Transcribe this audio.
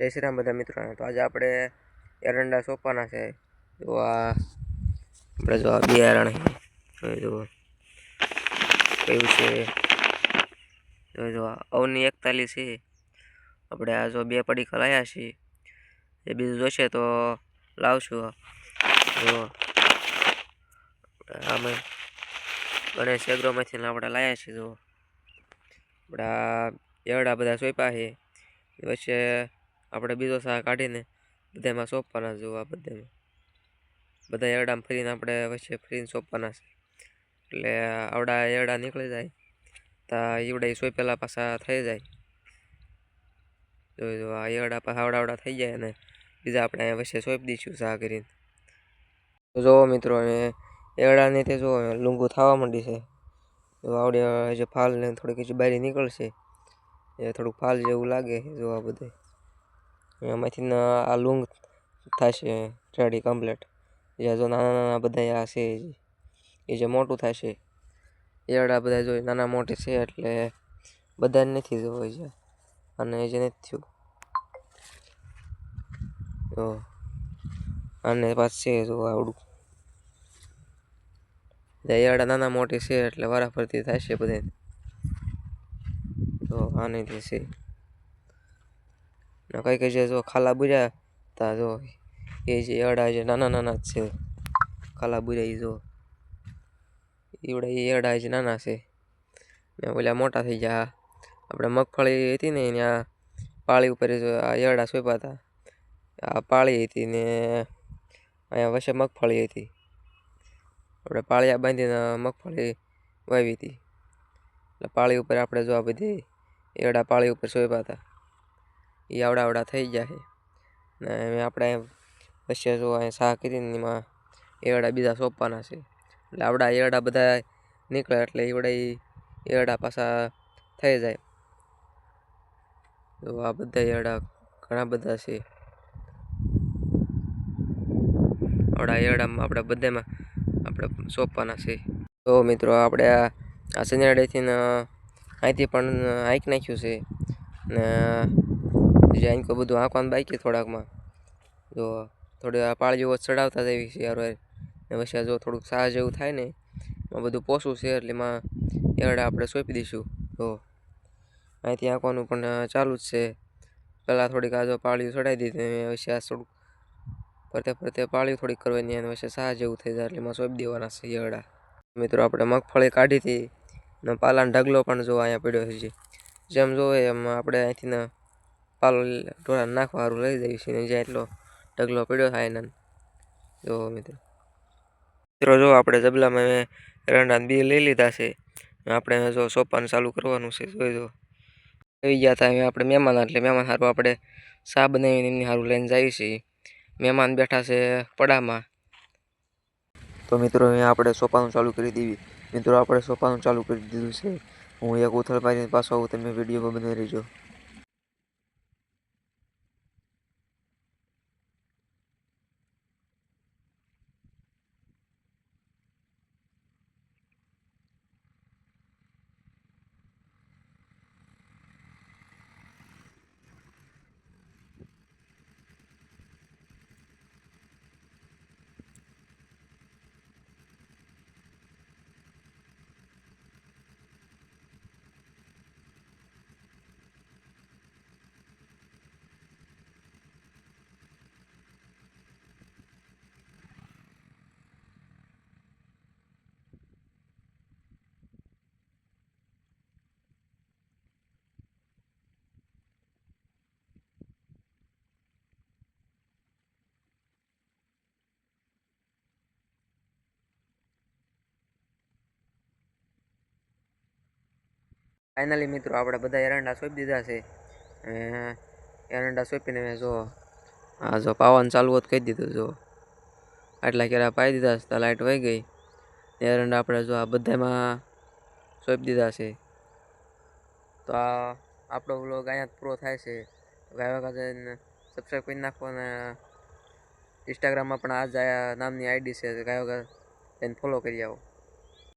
જય શ્રી રામ બધા મિત્રોને. તો આજે આપણે એરંડા સોંપવાના છે. જો આપણે જો આ બિયારણ જો કયું છે, જો અવની 41 છે. આપણે આ જો 2 પડીકા લાયા છીએ. એ બીજું જોશે તો લાવશું. જો આમે ગણેશ એગ્રોમાંથી આપણે લાયા છીએ. જો આપણા એરડા બધા સોંપ્યા છે. વચ્ચે આપણે બીજો સાહ કાઢીને બધામાં સોંપવાના. જોવા બધા એરડામાં ફરીને આપણે વચ્ચે ફરીને સોંપવાના છે. એટલે આવડા એરડા નીકળી જાય તો ઈવડા સોંપેલા પાછા થઈ જાય. જો આ એરડા પાછા આવડા થઈ જાય અને બીજા આપણે વચ્ચે સોંપી દઈશું સાહ કરીને. તો જો મિત્રો એરડાની તે જો લૂંગું થવા માંડી છે. જો આવડે જે ફાલ ને થોડીક જ બારી નીકળશે. એ થોડુંક ફાલ જેવું લાગે. જો આ બધે એમાંથી આ લૂંગ થશે રેડી કમ્પ્લીટ. જે જો નાના નાના બધા આ છે એ જે મોટું થશે. એરડા બધા જો નાના મોટી છે એટલે બધા નથી જોવા છે. અને જે નથી થયું તો અને પાછું છે જો આવડું એરડા નાના મોટી છે એટલે વારાફરતી થશે બધે. તો આની છે કઈ કઈ જે જો ખાલા બુર્યા તા જો એ જે એરડા જે નાના નાના જ છે. ખાલા બુર્યા જો ઈવડા એ એરડા જે નાના છે ને ઓલા મોટા થઈ ગયા. આપણે મગફળી હતી ને ત્યાં પાળી ઉપર આ એરડા સોંપ્યા હતા. આ પાળી હતી ને અહીંયા વચ્ચે મગફળી હતી. આપણે પાળિયા બાંધીને મગફળી વાવી હતી. એટલે પાળી ઉપર આપણે જો આ બધી એરડા પાળી ઉપર સોંપ્યા હતા. એ આવડા થઈ ગયા છે ને આપણે વચ્ચે જો અહીં સાહ કરીને એમાં એરડા બીજા સોંપવાના છે. એટલે આવડા એરડા બધા નીકળે એટલે એવડા એરડા પાછા થઈ જાય. તો આ બધા એરડા ઘણા બધા છે. આવડા એરડામાં આપણે બધામાં આપણે સોંપવાના છે. તો મિત્રો આપણે આ શનિયાળેથી અહીંથી પણ હાંકી નાખ્યું છે ને જે આંકો બધું હાંકવાનું બાકી થોડાકમાં. જો થોડી આ પાળીઓ ચડાવતા જવી છે યાર. ને પછી જો થોડુંક સાહ જેવું થાય ને એમાં બધું પોસું છે એટલે એમાં એરડા આપણે સોંપી દઈશું. તો અહીંથી હાંકવાનું પણ ચાલુ જ છે. પહેલાં થોડીક આ જો પાળીઓ ચડાવી દીધી પછી આ થોડુંક ફરતે ફરતે પાળી થોડીક કરવાની અને પછી સાહ જેવું થઈ જાય એટલે એમાં સોંપી દેવાના છે એરડા. મિત્રો આપણે મગફળી કાઢી હતી ને પાલાનો ઢગલો પણ જો અહીંયા પડ્યો છે. જેમ જોવે એમ આપણે અહીંથી પાલો ઢોળાને નાખવા સારું લઈ જઈએ છીએ. જ્યાં એટલો ઢગલો પડ્યો થાય એને જો મિત્રો જો આપણે જબલામાં એરંડા બી લઈ લીધા છે. આપણે જો સોંપવાનું ચાલુ કરવાનું છે. જોઈ જો આવી ગયા હતા આપણે મહેમાન. એટલે મહેમાન સારું આપણે ચા બનાવીને એમની સારું લઈને જઈએ છીએ. મહેમાન બેઠા છે પડામાં. તો મિત્રો અહીંયા આપણે સોંપવાનું ચાલુ કરી દીધી. મિત્રો આપણે સોંપવાનું ચાલુ કરી દીધું છે. હું એક ઉથલ પાડીને પાછો આવું, તમે વિડીયોમાં બની રહેજો. ફાઇનલી મિત્રો આપણે બધા એરંડા સોંપી દીધા છે. એરંડા સોંપીને જો આ જો પાવાનું ચાલુ હોત કહી દીધું. જો આટલા કેરા પાઈ દીધા છે. લાઇટ વહી ગઈ. એરંડા આપણે જો આ બધામાં સોંપી દીધા છે. તો આ આપણો વ્લોગ અહીંયા જ પૂરો થાય છે. ગાયો કાજને સબસ્ક્રાઈબ કરી નાખો અને ઇન્સ્ટાગ્રામમાં પણ આ જ નામની આઈડી છે. ગાયો એને ફોલો કરી આવો.